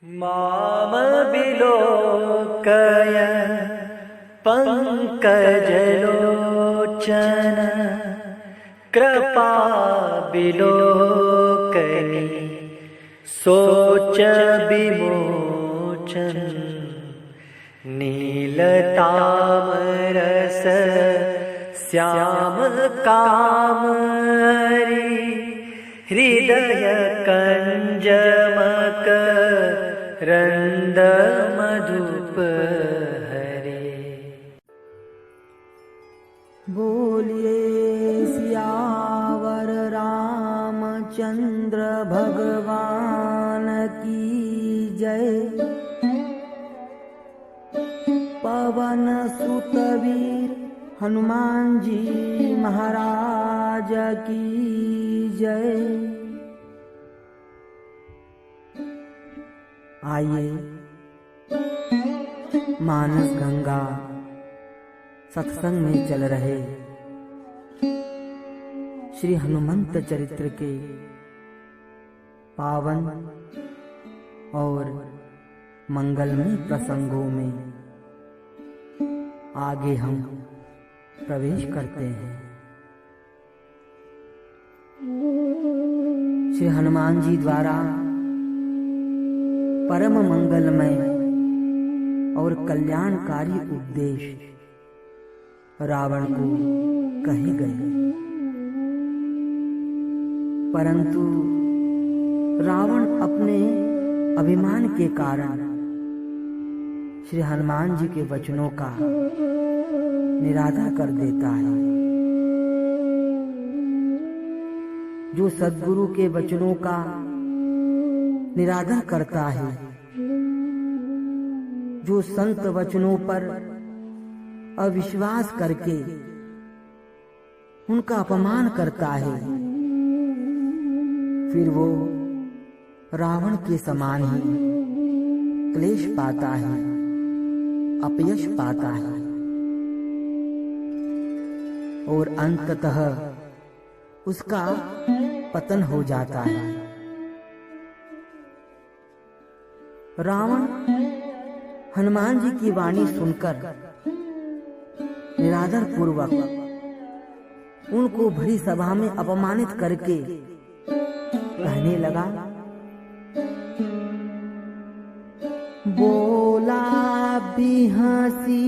माम विलोकय पंकजलोचन कृपा विलोकनी सोच विमोचन नीलतामरस श्याम कामरी हृदय कंजमक रंद मधुप हरे। बोलिए सियावर रामचंद्र भगवान की जय। पवन सुत वीर हनुमान जी महाराज की जय। आइए मानस गंगा सत्संग में चल रहे श्री हनुमंत चरित्र के पावन और मंगलमय प्रसंगों में आगे हम प्रवेश करते हैं। श्री हनुमान जी द्वारा परम मंगलमय और कल्याणकारी उपदेश रावण को कहे गए, परंतु रावण अपने अभिमान के कारण श्री हनुमान जी के वचनों का निरादर कर देता है। जो सद्गुरु के वचनों का निरादर करता है, जो संत वचनों पर अविश्वास करके उनका अपमान करता है, फिर वो रावण के समान ही क्लेश पाता है, अपयश पाता है और अंततः उसका पतन हो जाता है। रावण हनुमान जी की वाणी सुनकर निरादर पूर्वक उनको भरी सभा में अपमानित करके कहने लगा, बोला भी हंसी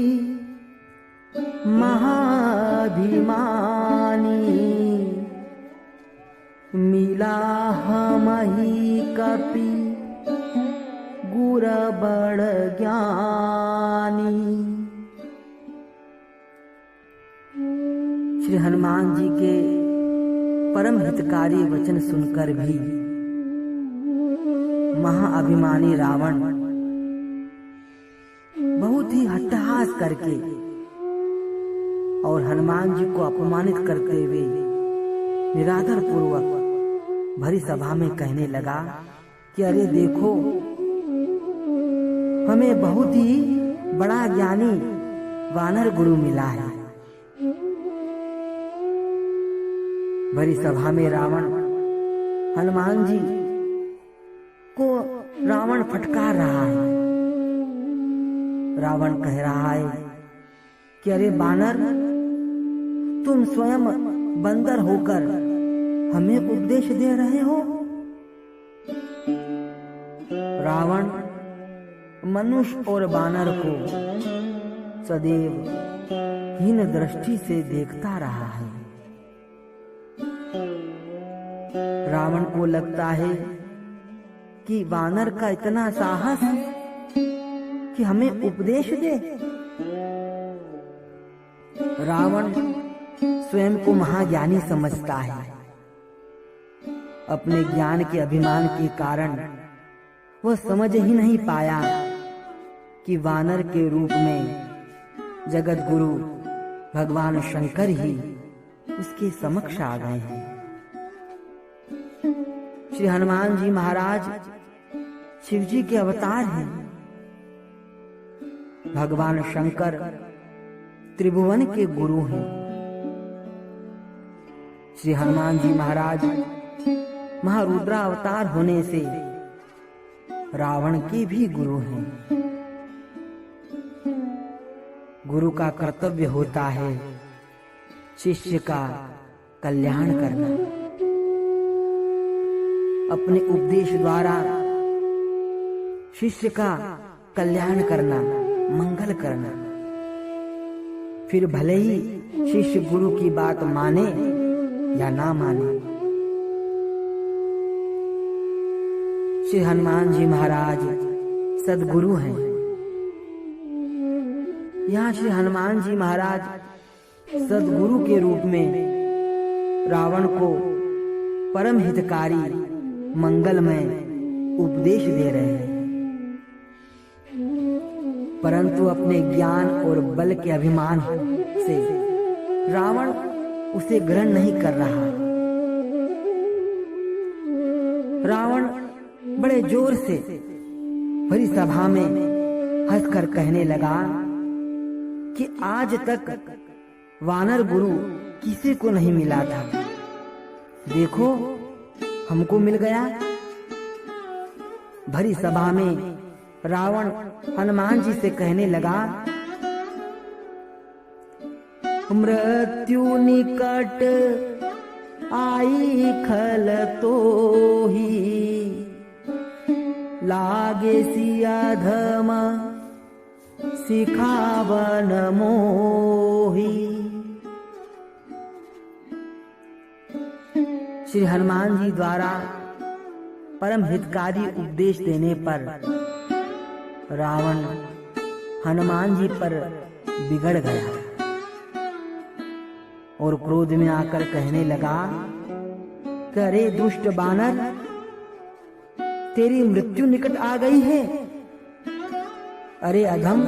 महाभिमानी मिला हमहि कपि गुर बड़ ज्ञानी। श्री हनुमान जी के परम हितकारी वचन सुनकर भी महाअभिमानी रावण बहुत ही अट्टहास करके और हनुमान जी को अपमानित करते हुए निरादर पूर्वक भरी सभा में कहने लगा कि अरे देखो, हमें बहुत ही बड़ा ज्ञानी वानर गुरु मिला है। भरी सभा में रावण हनुमान जी को रावण फटकार रहा है। रावण कह रहा है कि अरे बानर, तुम स्वयं बंदर होकर हमें उपदेश दे रहे हो। रावण मनुष्य और बानर को सदैव हीन दृष्टि से देखता रहा है। रावण को लगता है कि वानर का इतना साहस कि हमें उपदेश दे। रावण स्वयं को महाज्ञानी समझता है। अपने ज्ञान के अभिमान के कारण वह समझ ही नहीं पाया कि वानर के रूप में जगत गुरु भगवान शंकर ही उसके समक्ष आ गए हैं। श्री हनुमान जी महाराज शिव जी के अवतार हैं। भगवान शंकर त्रिभुवन के गुरु हैं। श्री हनुमान जी महाराज महारुद्रा अवतार होने से रावण के भी गुरु हैं। गुरु का कर्तव्य होता है शिष्य का कल्याण करना, अपने उपदेश द्वारा शिष्य का कल्याण करना, मंगल करना। फिर भले ही शिष्य गुरु की बात माने या ना माने। श्री हनुमान जी महाराज सद्गुरु हैं। यहाँ श्री हनुमान जी महाराज सद्गुरु के रूप में रावण को परम हितकारी मंगलमय उपदेश दे रहे हैं, परंतु अपने ज्ञान और बल के अभिमान से रावण उसे ग्रहण नहीं कर रहा। रावण बड़े जोर से भरी सभा में हंसकर कहने लगा कि आज तक वानर गुरु किसी को नहीं मिला था, देखो हमको मिल गया। भरी सभा में रावण हनुमान जी से कहने लगा, मृत्यु निकट आई खल तो ही, लागे सिया धम सिखावन मोही। श्री हनुमान जी द्वारा परम हितकारी उपदेश देने पर रावण हनुमान जी पर बिगड़ गया और क्रोध में आकर कहने लगा कि अरे दुष्ट बानर, तेरी मृत्यु निकट आ गई है। अरे अधम,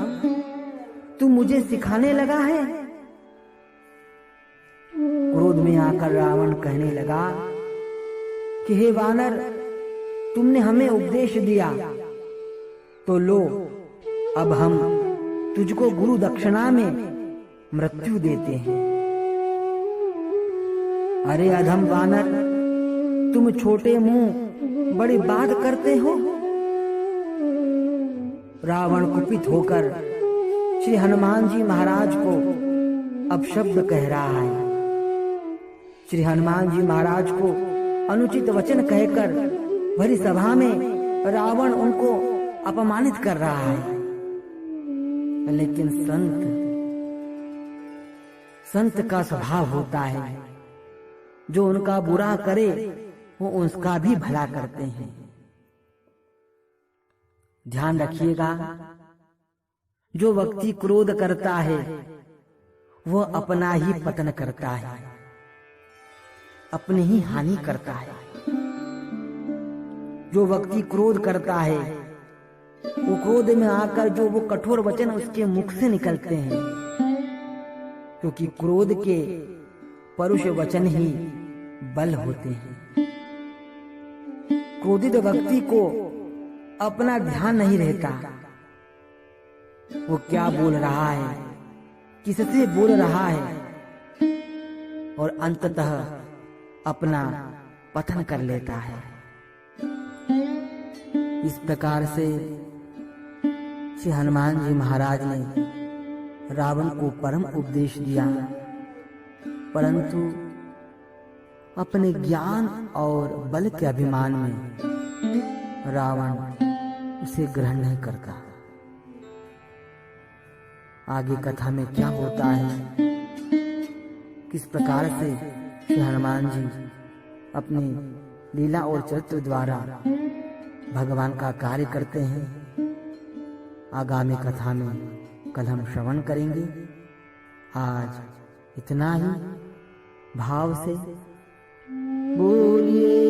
तू मुझे सिखाने लगा है। क्रोध में आकर रावण कहने लगा कि हे वानर, तुमने हमें उपदेश दिया तो लो, अब हम तुझको गुरु दक्षिणा में मृत्यु देते हैं। अरे अधम वानर, तुम छोटे मुंह बड़ी बात करते हो। रावण कुपित होकर श्री हनुमान जी महाराज को अपशब्द कह रहा है। श्री हनुमान जी महाराज को अनुचित वचन कहकर भरी सभा में रावण उनको अपमानित कर रहा है। लेकिन संत का स्वभाव होता है, जो उनका बुरा करे वो उसका भी भला करते हैं। ध्यान रखिएगा, जो व्यक्ति क्रोध करता है वह अपना ही पतन करता है, अपनी ही हानि करता है। जो व्यक्ति क्रोध करता है वो क्रोध में आकर जो वो कठोर वचन उसके मुख से निकलते हैं, क्योंकि क्रोध के परुष वचन ही बल होते हैं। क्रोधित व्यक्ति को अपना ध्यान नहीं रहता, वो क्या बोल रहा है, किससे बोल रहा है, और अंततः अपना पतन कर लेता है। इस प्रकार से श्री हनुमान जी महाराज ने रावण को परम उपदेश दिया, परंतु अपने ज्ञान और बल के अभिमान में रावण उसे ग्रहण नहीं करता। आगे कथा में क्या होता है, किस प्रकार से श्री हनुमान जी अपनी लीला और चरित्र द्वारा भगवान का कार्य करते हैं, आगामी कथा में कल हम श्रवण करेंगे। आज इतना ही। भाव से बोलिए